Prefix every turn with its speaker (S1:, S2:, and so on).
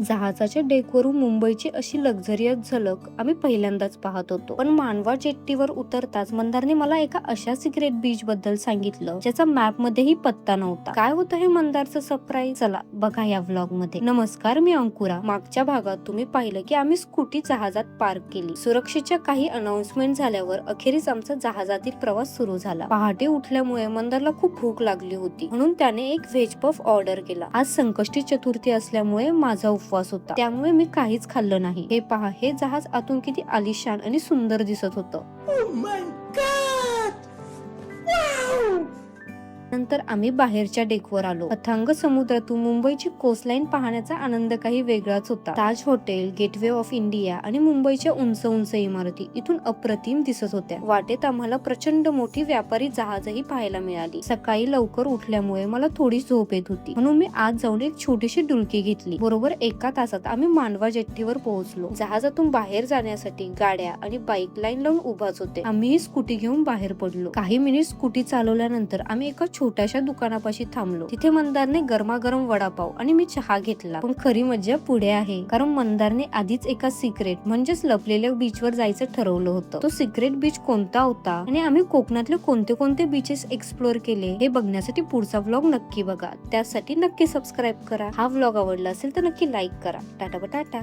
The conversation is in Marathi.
S1: जहाजाच्या डेकवरून मुंबईची अशी लक्झरियस झलक आम्ही पहिल्यांदाच पाहत होतो. पण मांडवा जेट्टीवर उतरताच मंदारने मला एका अशा सिक्रेट बीच बद्दल सांगितलं ज्याचा मॅप मध्येही पत्ता नव्हता. काय होतं हे मंदारचं सरप्राईज? चला बघा या व्लॉग मध्ये. नमस्कार, मी अंकुरा. मागच्या भागात तुम्ही पाहिलं की आम्ही स्कूटी जहाजात पार्क केली. सुरक्षेच्या काही अनाउन्समेंट झाल्यावर अखेरीस आमचा जहाजातील प्रवास सुरू झाला. पहाटे उठल्यामुळे मंदारला खूप भूक लागली होती, म्हणून त्याने एक व्हेज पफ ऑर्डर केला. आज संकष्टी चतुर्थी असल्यामुळे माझा उपवास होता, त्यामुळे मी काहीच खाल्लं नाही. हे पहा, हे जहाज आतून किती आलिशान आणि सुंदर दिसत होतं. नंतर आम्ही बाहेरच्या डेकवर आलो. अथांग समुद्रातून मुंबईची कोस्टलाईन पाहण्याचा आनंद काही वेगळाच होता. ताज हॉटेल, गेटवे ऑफ इंडिया आणि मुंबईच्या उंच उंच इमारती इथून अप्रतिम दिसत होत्या. वाटेत आम्हाला प्रचंड मोठी व्यापारी जहाजही पाहायला मिळाली. सकाळी लवकर उठल्यामुळे मला थोडी झोप येत होती, म्हणून मी आज जाऊन एक छोटीशी डुलकी घेतली. बरोबर 1 तासात आम्ही मांडवा जेट्टीवर पोहोचलो. जहाजातून बाहेर जाण्यासाठी गाड्या आणि बाईक लाईन लावून उभाच होते. आम्ही स्कूटी घेऊन बाहेर पडलो. काही मिनिट स्कूटी चालवल्यानंतर आम्ही एका छोट्याशा दुकानापाशी थांबलो. तिथे मंदारने गरमागरम वडापाव आणि मी चहा घेतला. पण खरी मज्जा पुढे आहे, कारण मंदारने आधीच एका सिक्रेट म्हणजेच लपलेल्या बीचवर जायचं ठरवलं होतं. तो सिक्रेट बीच कोणता होता आणि आम्ही कोकणातले कोणते कोणते बीचेस एक्सप्लोर केले हे बघण्यासाठी पुढचा व्लॉग नक्की बघा. त्यासाठी नक्की सबस्क्राईब करा. हा व्लॉग आवडला असेल तर नक्की लाईक करा. टाटा.